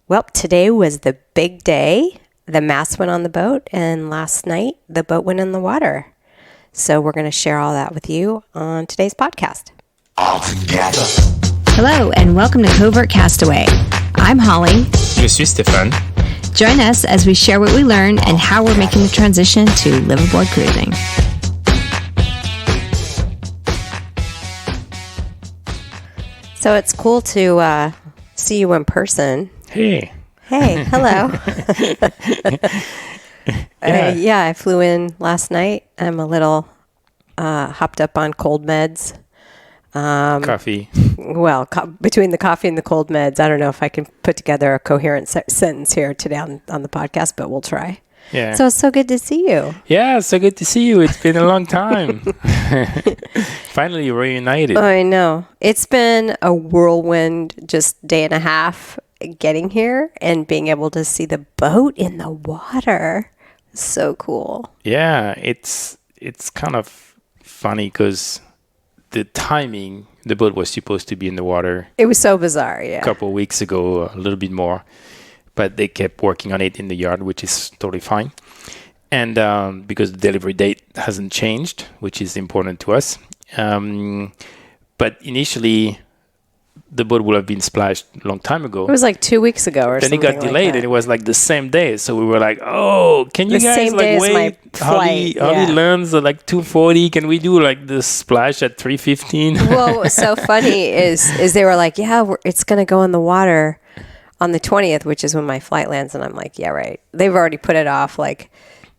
Well, today was the big day. The mast went on the boat, and last night the boat went in the water. So we're going to share all that with you on today's podcast. All together. Hello, and welcome to Covert Castaway. I'm Holly. Je suis Stéphane. Join us as we share what we learn and how we're making the transition to liveaboard cruising. So it's cool to see you in person. Hey. Hey, hello. I flew in last night. I'm a little hopped up on cold meds. Coffee. Well, between the coffee and the cold meds, I don't know if I can put together a coherent sentence here today on the podcast, but we'll try. Yeah. So it's so good to see you. Yeah, so good to see you. It's been a long time. Finally reunited. I know. It's been a whirlwind, just day and a half getting here and being able to see the boat in the water. So cool. Yeah, it's kind of funny because the timing, the boat was supposed to be in the water. It was so bizarre, yeah. A couple of weeks ago, a little bit more. But they kept working on it in the yard, which is totally fine. And because the delivery date hasn't changed, which is important to us. But initially, the boat would have been splashed a long time ago. It was like 2 weeks ago or then something. Then it got delayed, like and it was like the same day. So we were like, "Oh, can you the guys same day like as my wait? flight, Holly lands at like 2:40. Can we do like the splash at 3:15?" Well, what's so funny is they were like, "Yeah, it's going to go in the water on the 20th, which is when my flight lands." And I'm like, "Yeah, right." They've already put it off like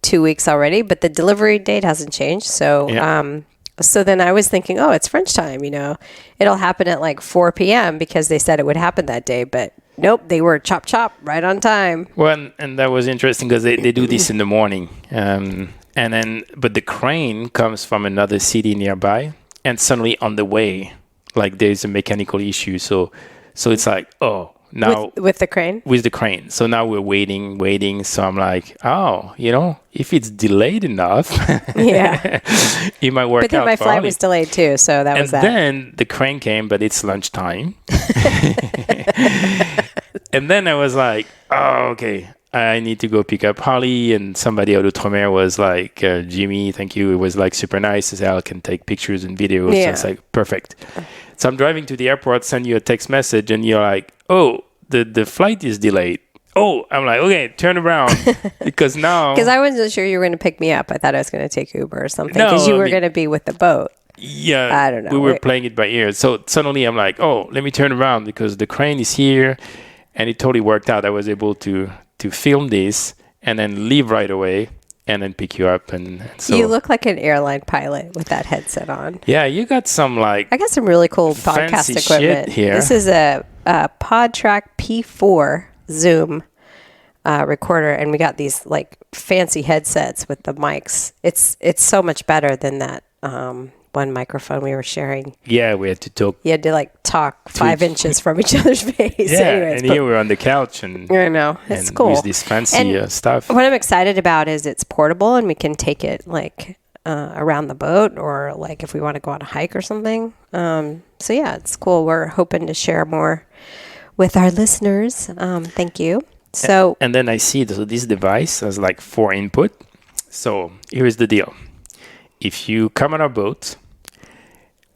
2 weeks already, but the delivery date hasn't changed. So, So then I was thinking, oh, it's French time, it'll happen at like 4 p.m. because they said it would happen that day. But nope, they were chop right on time. Well, and that was interesting because they do this in the morning. But the crane comes from another city nearby. And suddenly on the way, like there's a mechanical issue. So it's like, oh, now with the crane? With the crane. So now we're waiting. So I'm like, oh, if it's delayed enough, yeah, it might work out. But then my flight was delayed too, so that was that. And then the crane came, but it's lunchtime. And then I was like, oh, okay, I need to go pick up Holly. And somebody out of Outre-mer was like, Jimmy, thank you. It was like super nice. He said, I can take pictures and videos. Yeah. So it's like, perfect. So I'm driving to the airport, send you a text message, and you're like, oh, the flight is delayed. Oh, I'm like, okay, turn around. Because now... Because I wasn't sure you were going to pick me up. I thought I was going to take Uber or something. Because you were going to be with the boat. Yeah. I don't know. We were playing it by ear. So suddenly I'm like, oh, let me turn around because the crane is here. And it totally worked out. I was able to film this and then leave right away. And then pick you up, and so you look like an airline pilot with that headset on. Yeah, you got some I got some really cool podcast equipment here. This is a PodTrack P4 Zoom recorder, and we got these like fancy headsets with the mics. It's so much better than that one microphone we were sharing. Yeah, we had to talk. You had to like talk 5 inches from each other's face. Yeah, anyways, and here we're on the couch, and I know it's cool. With this fancy stuff. What I'm excited about is it's portable, and we can take it like around the boat, or like if we want to go on a hike or something. So yeah, it's cool. We're hoping to share more with our listeners. Thank you. So and then I see this device has like 4 input. So here's the deal: if you come on our boat,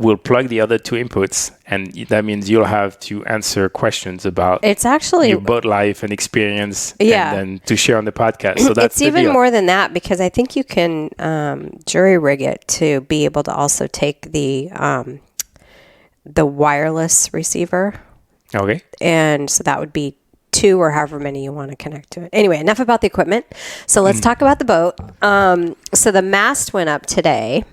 we'll plug the other 2 inputs, and that means you'll have to answer questions about it's actually your boat life and experience, yeah, and then to share on the podcast. So that's it's even more than that, because I think you can jury rig it to be able to also take the wireless receiver. Okay. And so that would be 2 or however many you want to connect to it. Anyway, enough about the equipment. So let's talk about the boat. So the mast went up today,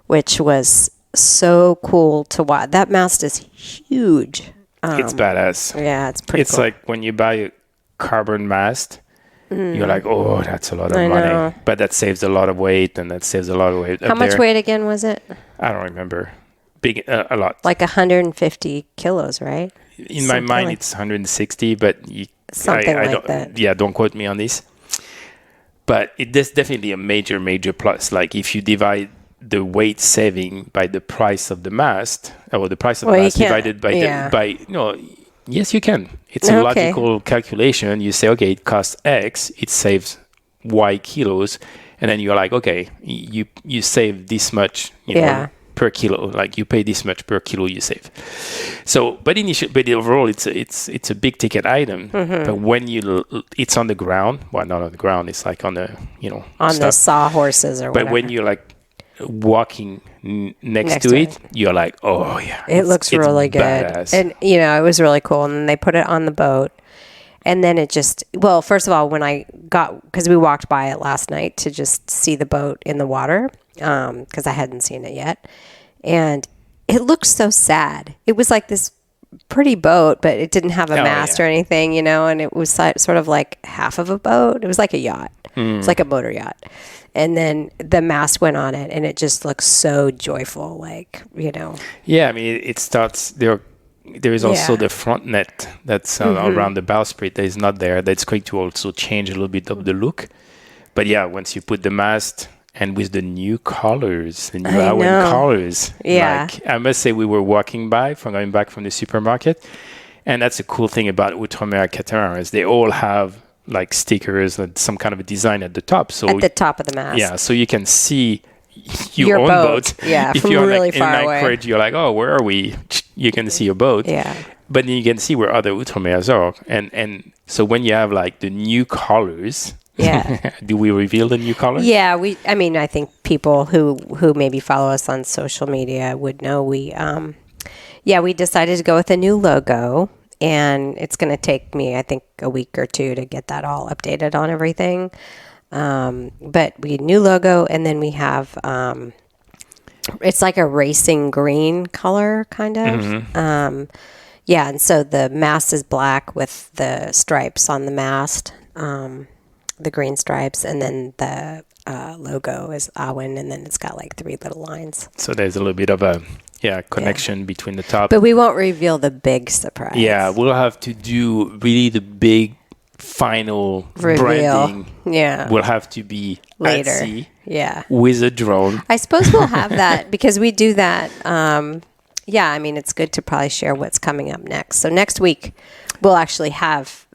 which was so cool to watch. That mast is huge. It's badass. Yeah, it's pretty cool. It's like when you buy a carbon mast, you're like, oh, that's a lot of money. Know. But that saves a lot of weight, and that saves a lot of weight. How much weight again was it? I don't remember. Big, a lot. Like 150 kilos, right? In my mind, it's 160, but something like that. Yeah, don't quote me on this. But it is definitely a major, major plus. Like if you divide the weight saving by the price of the mast, or the price of the mast divided by Yes, you can. It's a Okay. logical calculation. You say, okay, it costs X, it saves Y kilos, and then you're like, okay, you save this much, Yeah. per kilo. Like you pay this much per kilo you save. So, but overall, it's a big ticket item. But when it's on the ground. Well, not on the ground. It's like on the On the stuff. sawhorses or But whatever. when you're like walking next to to it, you're like, oh yeah, It looks it's really good. badass. And, it was really cool. And then they put it on the boat. And then it just, well, first of all, because we walked by it last night to just see the boat in the water, because I hadn't seen it yet. And it looked so sad. It was like this pretty boat, but it didn't have a mast or anything, and it was sort of like half of a boat. It was like a yacht. It's like a motor yacht. And then the mast went on it, and it just looks so joyful, Yeah, I mean, it starts there. There is also the front net that's around the bowsprit that is not there. That's going to also change a little bit of the look. But yeah, once you put the mast and with the new colors, the new Awen colors, I must say we were walking by going back from the supermarket, and that's a cool thing about Outremer catamarans. They all have like stickers and some kind of a design at the top. So at the top of the mast. Yeah, so you can see your own boat. Yeah, if from you're really like far in away. Anchorage, you're like, oh, where are we? You can see your boat. Yeah. But then you can see where other Outremers are. And so when you have like the new colors, do we reveal the new colors? Yeah, I think people who maybe follow us on social media would know we decided to go with a new logo, and it's going to take me, I think, a week or two to get that all updated on everything. But we new logo, and then we have it's like a racing green color kind of. And so the mast is black with the stripes on the mast, the green stripes, and then the logo is Awen, and then it's got like 3 little lines. So there's a little bit of a connection between the top. But we won't reveal the big surprise. Yeah, we'll have to do really the big final reveal. Branding. Yeah, will have to be later. At sea, yeah, with a drone. I suppose we'll have that because we do that. It's good to probably share what's coming up next. So next week we'll actually have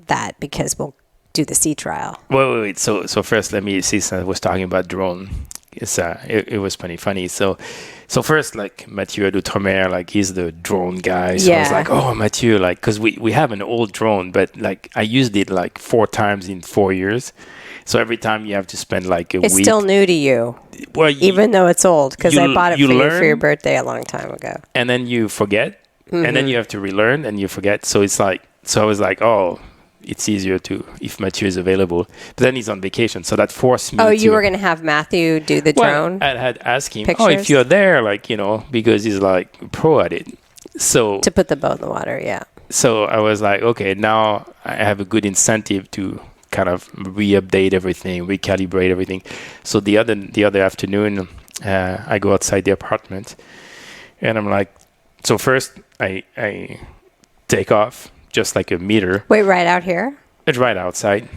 that because we'll do the sea trial. Wait. So first, let me see. Since I was talking about drone, it was pretty funny. So first, like Mathieu Outremer, like he's the drone guy. So I was like, oh, Mathieu, like, because we have an old drone, but like I used it like 4 times in 4 years. So every time you have to spend like a week. It's still new to you. Well, even though it's old, because I bought it for you for your birthday a long time ago. And then you forget, and then you have to relearn, and you forget. So it's like, I was like, oh, it's easier if Mathieu is available. But then he's on vacation, so that forced me. Oh, you were going to have Matthew do the drone? I had asked him, pictures? if you're there, like, because he's like pro at it. So to put the boat in the water, yeah. So I was like, okay, now I have a good incentive to kind of re-update everything, recalibrate everything. So the other afternoon, I go outside the apartment, and I'm like, so first I take off just like a meter. Wait, right out here? It's right outside.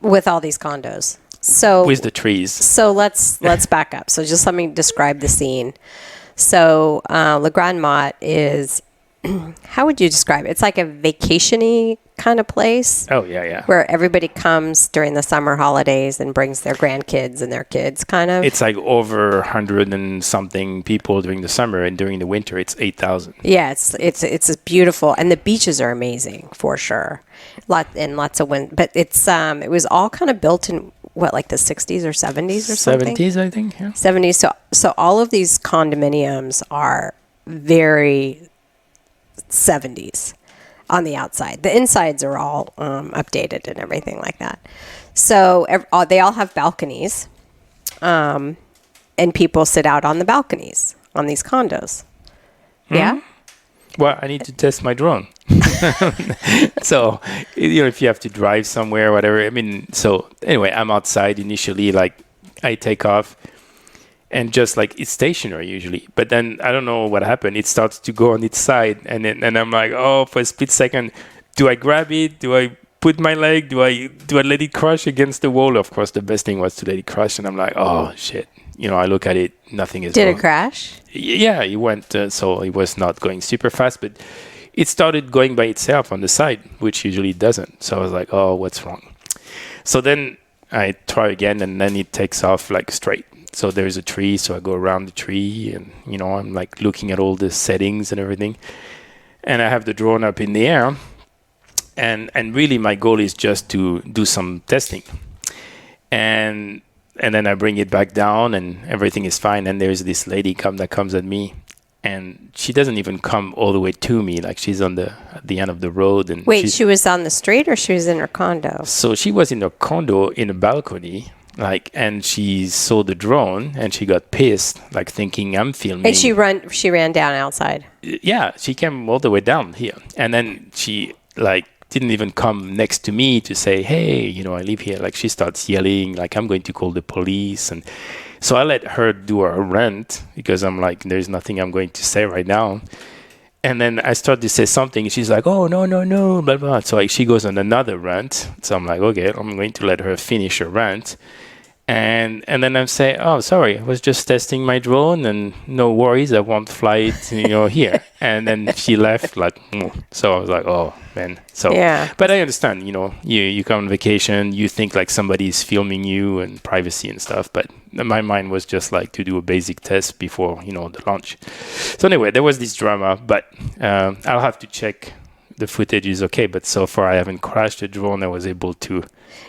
With all these condos. So with the trees. So let's back up. So just let me describe the scene. So Le Grand Mott is, how would you describe it? It's like a vacation-y kind of place. Oh, yeah. Where everybody comes during the summer holidays and brings their grandkids and their kids, kind of. It's like over 100 and something people during the summer, and during the winter, it's 8,000. Yeah, it's beautiful, and the beaches are amazing for sure. Lots of wind, but it was all kind of built in like the 60s or 70s or something. 70s, I think. Yeah. 70s. So all of these condominiums are very 70s. On the outside. The insides are all updated and everything like that. So they all have balconies, and people sit out on the balconies on these condos. Yeah? Well, I need to test my drone. So, if you have to drive somewhere, whatever. I mean, so anyway, I'm outside initially, like I take off. And just like it's stationary usually, but then I don't know what happened. It starts to go on its side, and I'm like, oh, for a split second, do I grab it? Do I put my leg? Do I let it crash against the wall? Of course, the best thing was to let it crash, and I'm like, oh shit. I look at it, nothing is. Did wrong. It crash? Yeah, it went. So it was not going super fast, but it started going by itself on the side, which usually it doesn't. So I was like, oh, what's wrong? So then I try again, and then it takes off like straight. So there's a tree, so I go around the tree, and I'm like looking at all the settings and everything. And I have the drone up in the air, and really my goal is just to do some testing. And then I bring it back down, and everything is fine. And there's this lady that comes at me, and she doesn't even come all the way to me. Like, she's at the end of the road. And wait, she was on the street, or she was in her condo? So she was in her condo in a balcony, and she saw the drone, and she got pissed, like thinking I'm filming. And she ran down outside. Yeah, she came all the way down here, and then she didn't even come next to me to say, hey, I live here. Like, she starts yelling, like, I'm going to call the police. And so I let her do her rant, because I'm like, there's nothing I'm going to say right now. And then I start to say something. She's like, oh, no, blah, blah. So she goes on another rant. So I'm like, okay, I'm going to let her finish her rant. And then I say, oh, sorry, I was just testing my drone, and no worries, I won't fly it, here. And then she left, like, so I was like, oh, man. So, yeah. But I understand, you come on vacation, you think like somebody's filming you and privacy and stuff. But my mind was just like to do a basic test before, the launch. So anyway, there was this drama, but I'll have to check the footage is okay. But so far, I haven't crashed the drone. I was able to.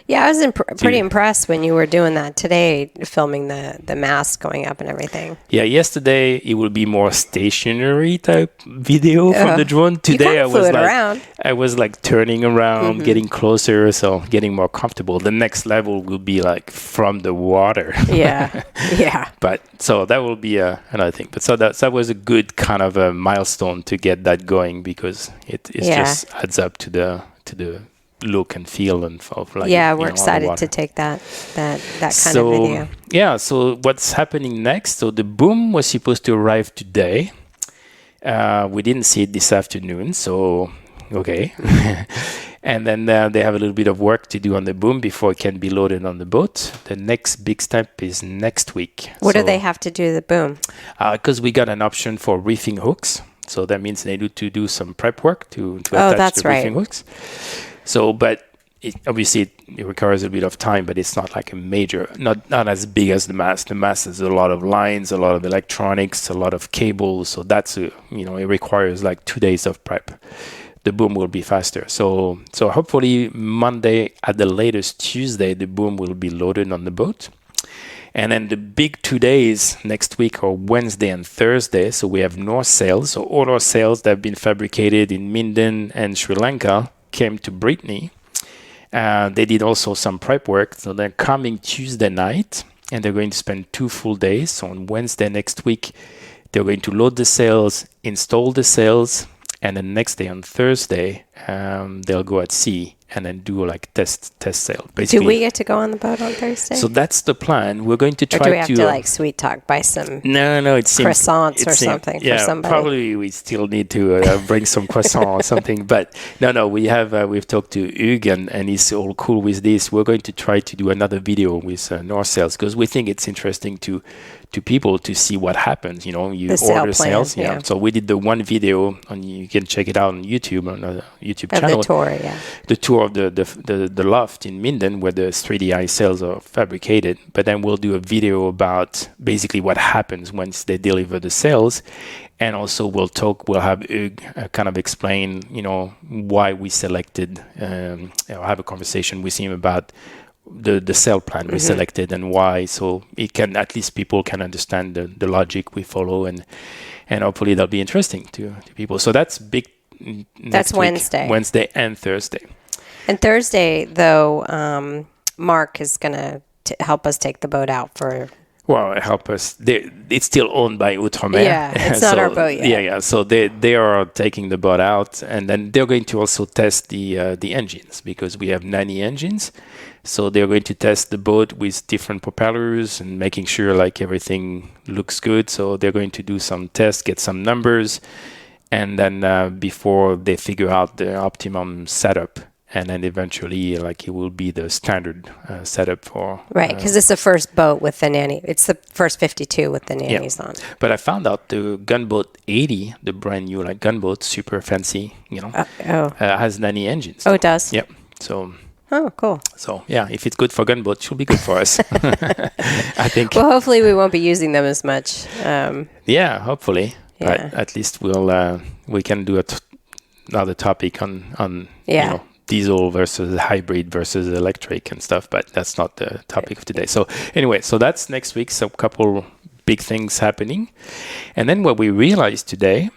Yeah, I was pretty impressed when you were doing that today, filming the mast going up and everything. Yeah, yesterday it will be more stationary type video from the drone. Today I was like turning around, getting closer, so getting more comfortable. The next level will be like from the water. Yeah, yeah. But so that will be another thing. But so that was a good kind of a milestone to get that going, because it just adds up to the look and feel and of like. Yeah, we're excited to take that kind of video. Yeah, so what's happening next? So the boom was supposed to arrive today. We didn't see it this afternoon, so okay. And then they have a little bit of work to do on the boom before it can be loaded on the boat. The next big step is next week. What do they have to do to the boom? Because we got an option for reefing hooks. So that means they need to do some prep work to attach the reefing hooks. So, but obviously it requires a bit of time, but it's not like a major, not as big as the mast. The mast has a lot of lines, a lot of electronics, a lot of cables. So that's, it requires like 2 days of prep. The boom will be faster. So hopefully Monday, at the latest Tuesday, the boom will be loaded on the boat. And then the big 2 days next week are Wednesday and Thursday. So we have North sails. So all our sails that have been fabricated in Minden and Sri Lanka came to Brittany. They did also some prep work. So they're coming Tuesday night, and they're going to spend 2 full days. So on Wednesday next week, they're going to load the sails, install the sails, and then next day on Thursday, they'll go at sea and then do like test sail. Basically. Do we get to go on the boat on Thursday? So that's the plan. We're going to try to. Or do we have to like sweet talk, buy some? No, it seems croissants or something for somebody. Probably we still need to bring some croissant or something. But no, we've talked to Hugues and he's all cool with this. We're going to try to do another video with North Sails, because we think it's interesting to people to see what happens. You order sails. Yeah. So we did the one video, and you can check it out on YouTube, on the YouTube channel. The tour, yeah. The tour of the loft in Minden, where the 3D sails are fabricated. But then we'll do a video about basically what happens once they deliver the sails. And also we'll have Hugues kind of explain, why we selected, have a conversation with him about the sail plan we selected and why, so it can, at least people can understand the logic we follow, and hopefully that'll be interesting to people. So that's big. That's Wednesday and Thursday. And Thursday, though, Mark is going to help us take the boat out for. Well, help us. It's still owned by Outremer. Yeah, it's not our boat yet. Yeah. So they are taking the boat out, and then they're going to also test the engines, because we have 90 engines. So they're going to test the boat with different propellers and making sure like everything looks good. So they're going to do some tests, get some numbers, and then before they figure out the optimum setup, and then eventually, like, it will be the standard setup for. Right, because it's the first boat with the nanny. It's the first 52 with the Yeah. nannies on. But I found out the gunboat 80, the brand new like gunboat, super fancy, has nanny engines. Oh, it does? Yep. So. Oh, cool. So yeah, if it's good for gunboat, it should be good for us. I think. Well, hopefully we won't be using them as much. Yeah, hopefully. Yeah. But at least we can do another topic on diesel versus hybrid versus electric and stuff. But that's not the topic of today. So anyway, so that's next week. So a couple big things happening, and then what we realized today.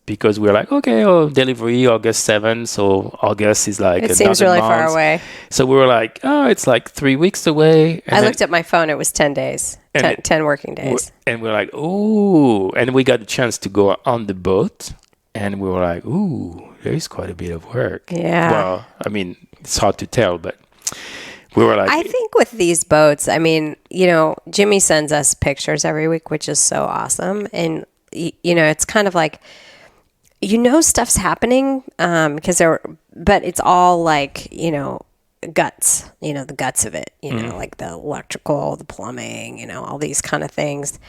Because we're like, okay, delivery August 7th, so August is like it seems really far away. So we were like, it's like 3 weeks away. And I looked at my phone; it was 10 days, 10 working days. And we're like, ooh, and we got a chance to go on the boat, and we were like, ooh, there is quite a bit of work. Yeah. Well, I mean, it's hard to tell, but we were like, I think with these boats, I mean, Jimmy sends us pictures every week, which is so awesome, and it's kind of like. Stuff's happening but it's all like guts, the guts of it, like the electrical, the plumbing, all these kind of things.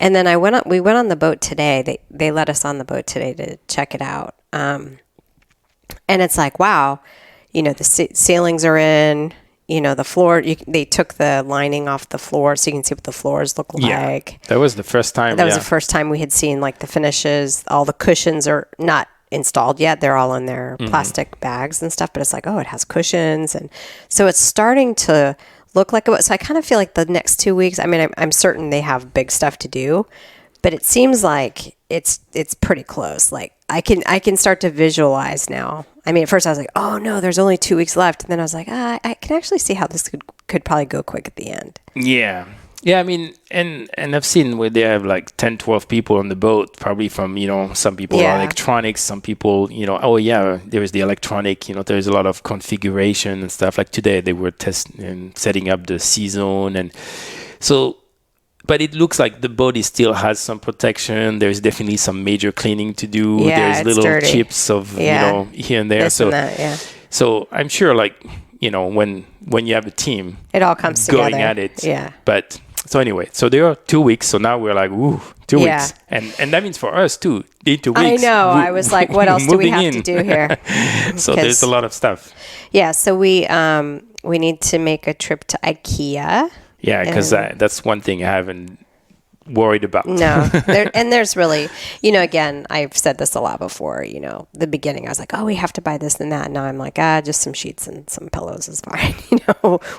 And then we went on the boat today. They let us on the boat today to check it out. And it's like, wow, the ceilings are in. The floor, they took the lining off the floor so you can see what the floors look like. That was the first time. That was the first time we had seen like the finishes. All the cushions are not installed yet. They're all in their plastic bags and stuff, but it's like, it has cushions. And so it's starting to look like it. So I kind of feel like the next 2 weeks, I mean, I'm certain they have big stuff to do, but it seems like it's pretty close. Like I can start to visualize now. I mean, at first I was like, oh no, there's only 2 weeks left. And then I was like, I can actually see how this could probably go quick at the end. Yeah. Yeah, I mean, and I've seen where they have like 10, 12 people on the boat, probably from, some people are electronics, some people, there's the electronic, there's a lot of configuration and stuff. Like today they were testing and setting up the sea zone. And so, but it looks like the body still has some protection. There's definitely some major cleaning to do. Yeah, there's little dirty. Chips of, here and there. This and that, So I'm sure like, when you have a team. It all comes going together. at it. Yeah. But so anyway, so there are 2 weeks. So now we're like, 2 weeks. And that means for us too, in 2 weeks. I know. I was like, what else do we have to do here? So there's a lot of stuff. Yeah. So we need to make a trip to IKEA. Yeah, because that's one thing I haven't worried about. No. There's really, again, I've said this a lot before, the beginning, I was like, we have to buy this and that. And now I'm like, just some sheets and some pillows is fine.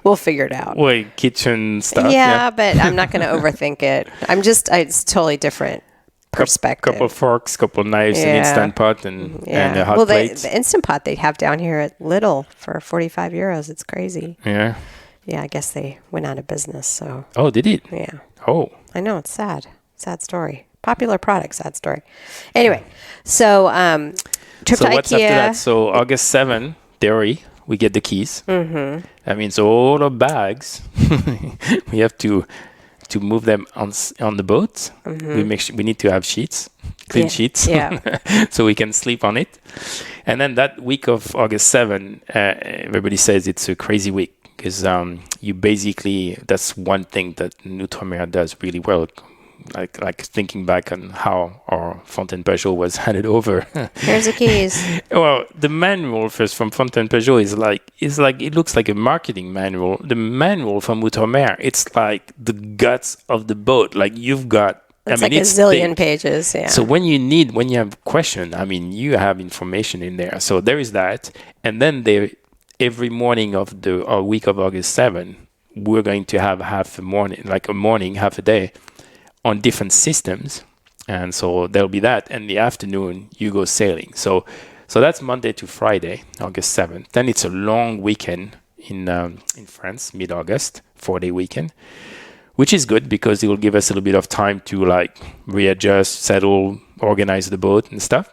We'll figure it out. Wait, kitchen stuff. Yeah, but I'm not going to overthink it. It's totally different perspective. Couple forks, couple knives, an Instant Pot, and a hot plate. The Instant Pot they have down here at Lidl for 45 euros. It's crazy. Yeah. Yeah, I guess they went out of business. So. Oh, did it? Yeah. Oh. I know, it's sad. Sad story. Popular product, sad story. Anyway, so trip to IKEA. So what's after that? So August 7th, theory, we get the keys. Mm-hmm. That means all the bags, we have to move them on the boat. Mm-hmm. We need to have clean sheets, so we can sleep on it. And then that week of August 7th, everybody says it's a crazy week. Because you basically, that's one thing that Nutromea does really well. Like thinking back on how our Fontaine Pajot was handed over. Here's the keys. Well, the manual first from Fontaine Pajot is like it looks like a marketing manual. The manual from Nutromea, it's like the guts of the boat. Like you've got. It's like a zillion pages. Yeah. So when you have a question, you have information in there. So there is that, and then every morning of the week of August 7th, we're going to have half a day on different systems. And so there'll be that. And the afternoon, you go sailing. So that's Monday to Friday, August 7th. Then it's a long weekend in France, mid-August, 4-day weekend, which is good because it will give us a little bit of time to readjust, settle, organize the boat and stuff.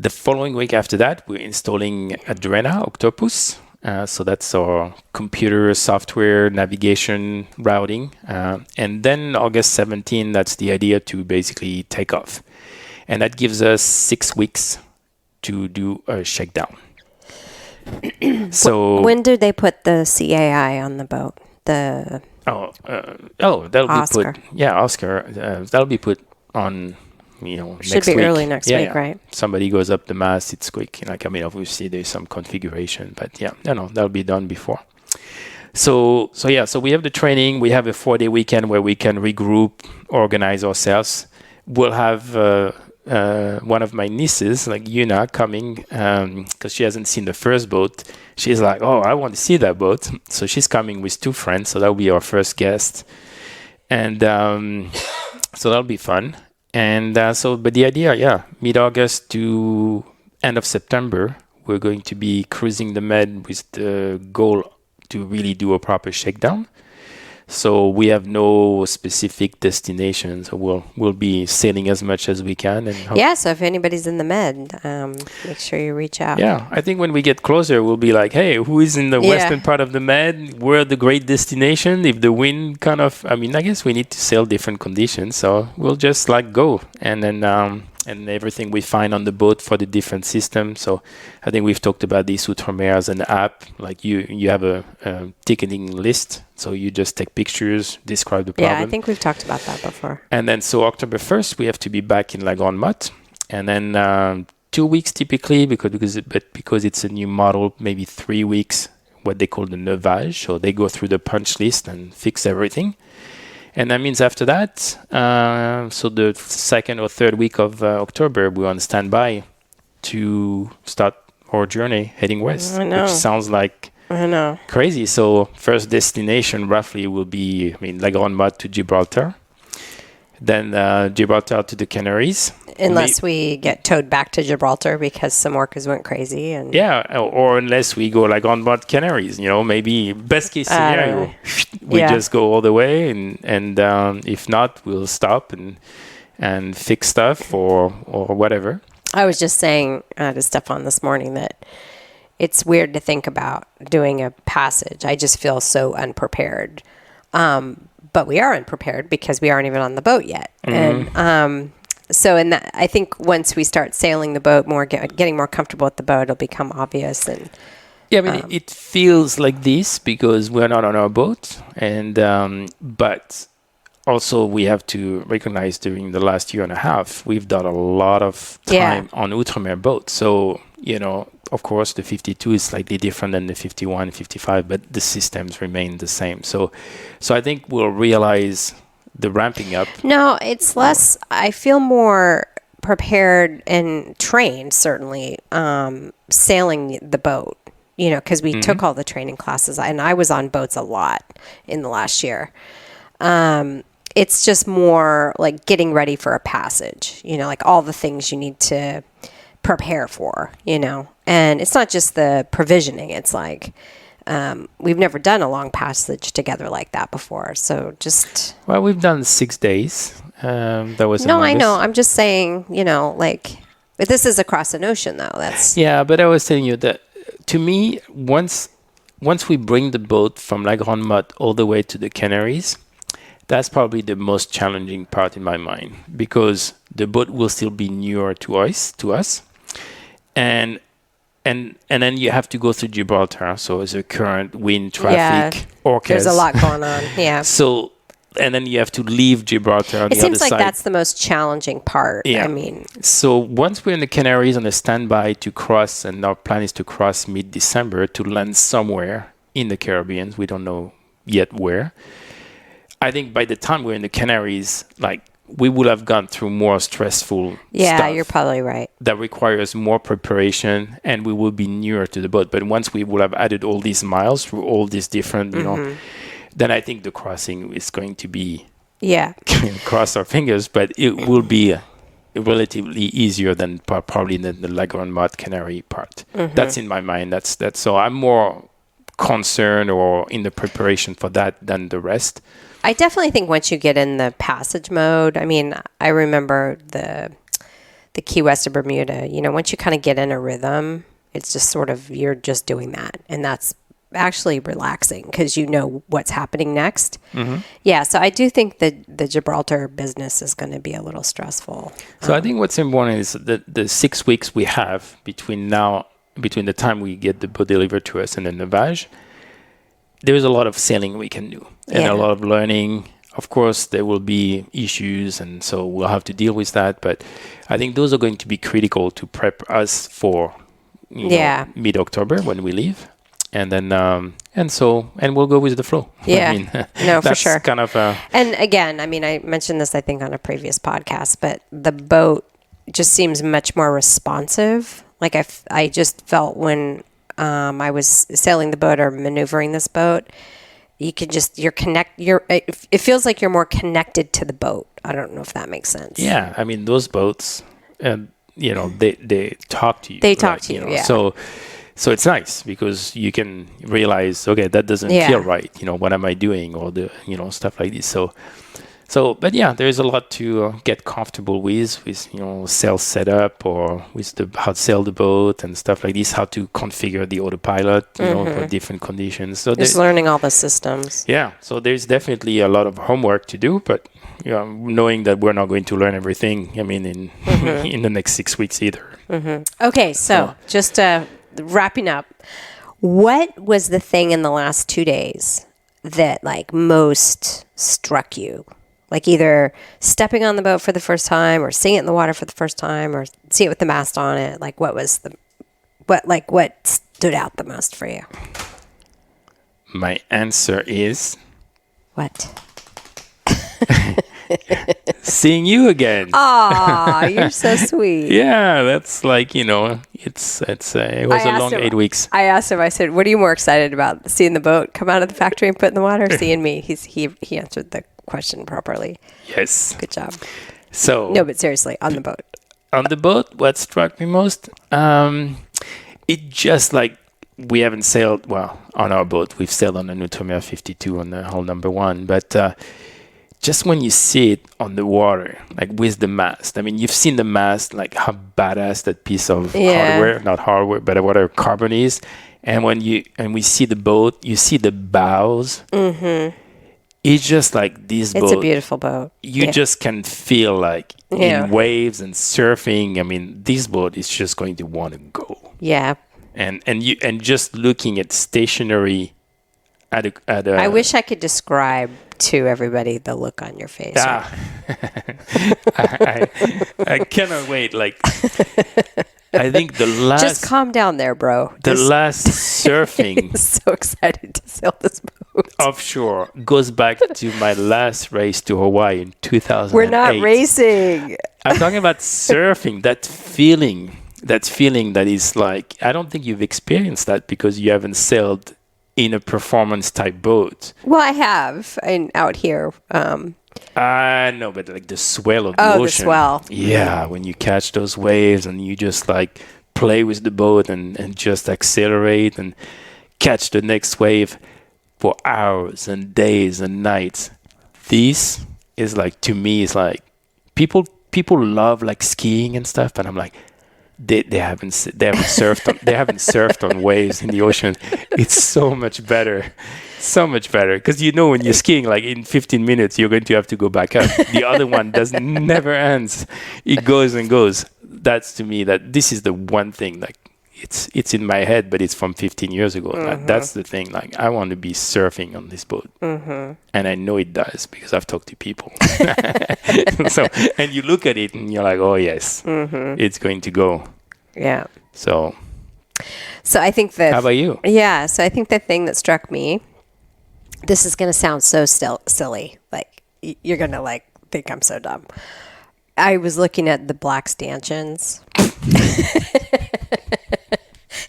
The following week after that, we're installing Adrena Octopus. So that's our computer software navigation routing. And then August 17, that's the idea to basically take off. And that gives us 6 weeks to do a shakedown. So When do they put the CAI on the boat? The that'll Oscar. be put. Yeah, Oscar. That'll be put on. Should Next be week. early next week, right? Somebody goes up the mast. It's quick. Obviously there's some configuration, but that'll be done before. So we have the training. We have a 4-day weekend where we can regroup, organize ourselves. We'll have one of my nieces, like Yuna, coming because she hasn't seen the first boat. She's like, oh, I want to see that boat. So she's coming with 2 friends. So that'll be our first guest. And so that'll be fun. And but the idea, mid-August to end of September, we're going to be cruising the Med with the goal to really do a proper shakedown. So we have no specific destination. So we'll be sailing as much as we can. And so if anybody's in the Med, make sure you reach out. Yeah, I think when we get closer, we'll be like, hey, who is in the western part of the Med? Where are the great destination? If the wind I guess we need to sail different conditions. So we'll just go. And then and everything we find on the boat for the different systems. So I think we've talked about this Outre-mer as an app. Like you have a ticketing list. So you just take pictures, describe the problem. Yeah, I think we've talked about that before. And then so October 1st, we have to be back in La Grande-Motte. And then 2 weeks typically, because it's a new model, maybe 3 weeks, what they call the neuvage. So they go through the punch list and fix everything. And that means after that, so the 2nd or 3rd week of October, we're on standby to start our journey heading west. I know. Which sounds like crazy. So first destination roughly will be, La Grande-Motte to Gibraltar. Then Gibraltar to the Canaries. Unless we get towed back to Gibraltar because some orcas went crazy. Or unless we go on board Canaries, maybe best case scenario, we just go all the way, and if not, we'll stop and fix stuff or whatever. I was just saying to Stefan this morning that it's weird to think about doing a passage. I just feel so unprepared. But we are unprepared because we aren't even on the boat yet. Mm-hmm. And I think once we start sailing the boat more, getting more comfortable with the boat, it'll become obvious. And it feels like this because we're not on our boat, and but also we have to recognize during the last year and a half we've done a lot of time on Outre-mer boats. So of course, the 52 is slightly different than the 51, 55, but the systems remain the same. So I think we'll realize the ramping up. No, it's less. I feel more prepared and trained, certainly, sailing the boat, because we took all the training classes, and I was on boats a lot in the last year. It's just more like getting ready for a passage, like all the things you need to prepare for, and it's not just the provisioning. It's like we've never done a long passage together like that before. So we've done 6 days. That was I know. I'm just saying, but this is across an ocean though. But I was telling you that to me, once we bring the boat from La Grande-Motte all the way to the Canaries, that's probably the most challenging part in my mind because the boat will still be newer to us. And then you have to go through Gibraltar. So there's a current, wind, traffic, orcas. There's a lot going on. Yeah. So, and then you have to leave Gibraltar on the other side. It seems like that's the most challenging part. Yeah. So once we're in the Canaries on a standby to cross, and our plan is to cross mid-December to land somewhere in the Caribbean. We don't know yet where. I think by the time we're in the Canaries, we would have gone through more stressful stuff. Yeah, you're probably right. That requires more preparation, and we will be nearer to the boat. But once we will have added all these miles through all these different, then I think the crossing is going to be, cross our fingers, but it will be relatively easier than probably the La Grande-Motte Canary part. Mm-hmm. That's in my mind. That's so I'm more concerned or in the preparation for that than the rest. I definitely think once you get in the passage mode, I remember the Key West of Bermuda, once you kind of get in a rhythm, it's just sort of, you're just doing that. And that's actually relaxing because you know what's happening next. Mm-hmm. Yeah, so I do think that the Gibraltar business is going to be a little stressful. So I think what's important is that the 6 weeks we have between now, between the time we get the boat delivered to us and the navage, there's a lot of sailing we can do and a lot of learning. Of course, there will be issues, and so we'll have to deal with that. But I think those are going to be critical to prep us for mid-October when we leave. And then, and we'll go with the flow. Yeah, I mean, no, for that's sure. Kind of. And again, I mean, I mentioned this, I think, on a previous podcast, but the boat just seems much more responsive. Like I just felt when I was sailing the boat or maneuvering this boat, you can just it feels like you're more connected to the boat. I don't know if that makes sense. Yeah, I mean those boats, they talk to you. They talk to you. Yeah. So it's nice because you can realize, okay, that doesn't feel right. What am I doing, or stuff like this. So, but yeah, there is a lot to get comfortable with sail setup or with how to sail the boat and stuff like this, how to configure the autopilot, for different conditions. So just learning all the systems. Yeah, so there's definitely a lot of homework to do, but knowing that we're not going to learn everything, I mean, in the next 6 weeks either. Mm-hmm. Okay, so just wrapping up, what was the thing in the last 2 days that most struck you? Like either stepping on the boat for the first time, or seeing it in the water for the first time, or see it with the mast on it. Like what stood out the most for you? My answer is what? Seeing you again. Aw, you're so sweet. Yeah, that's it was a long 8 weeks. I asked him, I said, what are you more excited about? Seeing the boat come out of the factory and put in the water, or seeing me? He answered the question properly. Yes. Good job. So no, but seriously, on the boat. On the boat, what struck me most? It just we haven't sailed on our boat. We've sailed on the Nutomia 52 on the hull number 1, but just when you see it on the water, with the mast. I mean, you've seen the mast, how badass that piece of not hardware, but whatever carbon is. And when we see the boat, you see the bows. Mm-hmm. It's just this boat. It's a beautiful boat. You just can feel in waves and surfing. I mean, this boat is just going to want to go. Yeah. And just looking at stationary at a I wish I could describe to everybody the look on your face. I cannot wait. I think the last... Just calm down there, bro. The last surfing... So excited to sail this boat. Offshore goes back to my last race to Hawaii in 2008. We're not racing. I'm talking about surfing, that feeling that is I don't think you've experienced that because you haven't sailed in a performance type boat. Well, I have, out here. No, but the swell of the ocean. The swell. Yeah, when you catch those waves and you just play with the boat and just accelerate and catch the next wave for hours and days and nights. This is to me, is people love skiing and stuff, but I'm they haven't surfed on waves in the ocean. It's so much better because when you're skiing in 15 minutes you're going to have to go back up. The other one never ends. It goes and goes. That's to me that this is the one thing it's in my head, but it's from 15 years ago. Mm-hmm. That's the thing. I want to be surfing on this boat, and I know it does because I've talked to people. And you look at it and you're oh yes, it's going to go. Yeah. So I think that. How about you? Yeah. So I think the thing that struck me. This is going to sound so silly. You're going to think I'm so dumb. I was looking at the black stanchions.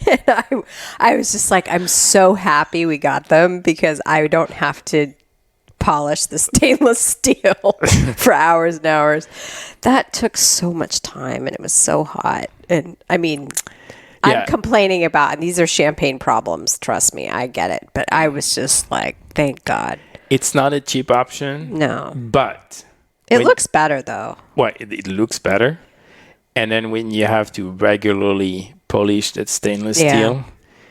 And I was just I'm so happy we got them because I don't have to polish the stainless steel for hours and hours. That took so much time and it was so hot. And I mean, I'm complaining about, and these are champagne problems. Trust me, I get it. But I was just thank God. It's not a cheap option. No. But it looks better though. Well, it looks better. And then when you have to regularly polish that stainless steel.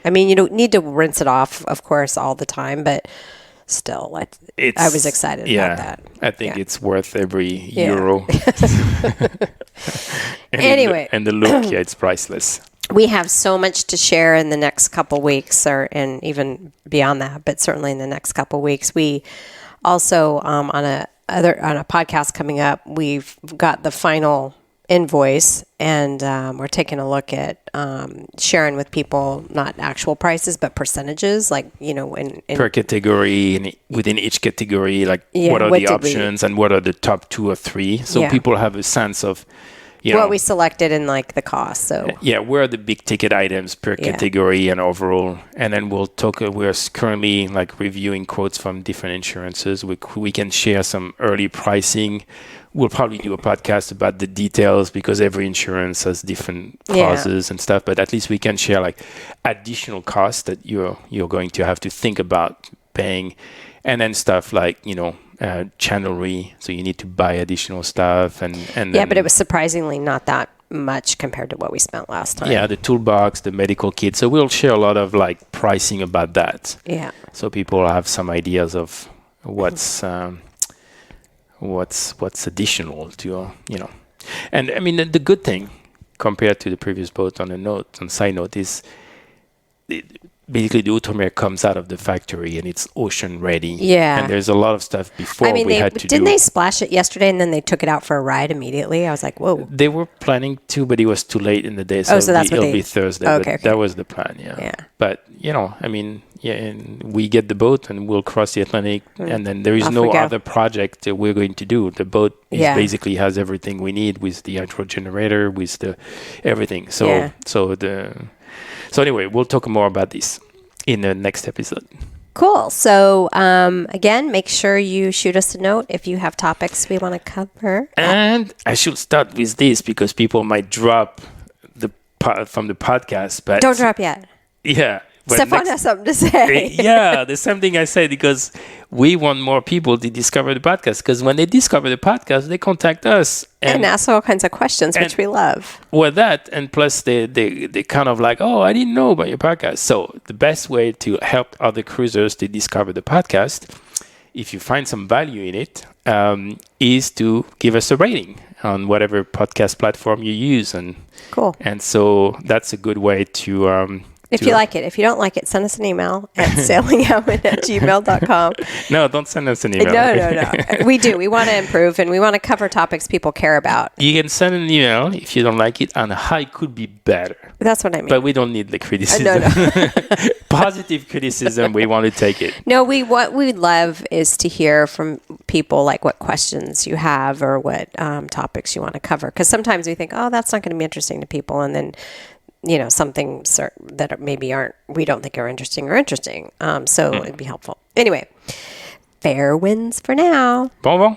I mean, you don't need to rinse it off, of course, all the time, but still, I was excited about that. I think it's worth every euro. Anyway. And the look, it's priceless. we have so much to share in the next couple weeks, and even beyond that, but certainly in the next couple weeks. We also, on a podcast coming up, we've got the final invoice, and we're taking a look at sharing with people not actual prices but percentages, like in per category, and within each category, like what are the options and what are the top 2 or 3, so people have a sense of what we selected and like the cost. So where are the big ticket items per category and overall, and then we'll talk. We're currently like reviewing quotes from different insurances. We can share some early pricing. We'll probably do a podcast about the details because every insurance has different clauses and stuff. But at least we can share like additional costs that you're going to have to think about paying, and then stuff like channelry. So you need to buy additional stuff and but it was surprisingly not that much compared to what we spent last time. Yeah, the toolbox, the medical kit. So we'll share a lot of like pricing about that. Yeah. So people have some ideas of what's additional to and I mean the good thing compared to the previous boat on side note is basically the Outre-mer comes out of the factory and it's ocean ready. Yeah. And there's a lot of stuff before we had to do. Didn't they splash it yesterday and then they took it out for a ride immediately? I was like, whoa. They were planning to, but it was too late in the day. So, it'll be Thursday. Okay. That was the plan, yeah. But, and we get the boat and we'll cross the Atlantic, and then there is no other project that we're going to do. The boat basically has everything we need with the hydro generator, with the everything. So anyway, we'll talk more about this in the next episode. Cool. So again, make sure you shoot us a note if you have topics we want to cover. And I should start with this because people might drop from the podcast, but don't drop yet. Yeah. Stefan has something to say. There's something I said because we want more people to discover the podcast, because when they discover the podcast, they contact us and ask all kinds of questions, which we love. Well, that, and plus they kind of like, oh, I didn't know about your podcast. So the best way to help other cruisers to discover the podcast, if you find some value in it, is to give us a rating on whatever podcast platform you use. And cool. And so that's a good way to... If you like it. If you don't like it, send us an email at sailingawen@gmail.com. No, don't send us an email. No. We do. We want to improve, and we want to cover topics people care about. You can send an email if you don't like it, and how it could be better. That's what I mean. But we don't need the criticism. No. Positive criticism, we want to take it. No, what we'd love is to hear from people, like what questions you have or what topics you want to cover. Because sometimes we think, oh, that's not going to be interesting to people, and then some things that maybe we don't think are interesting. So it'd be helpful. Anyway, fair winds for now. Bon.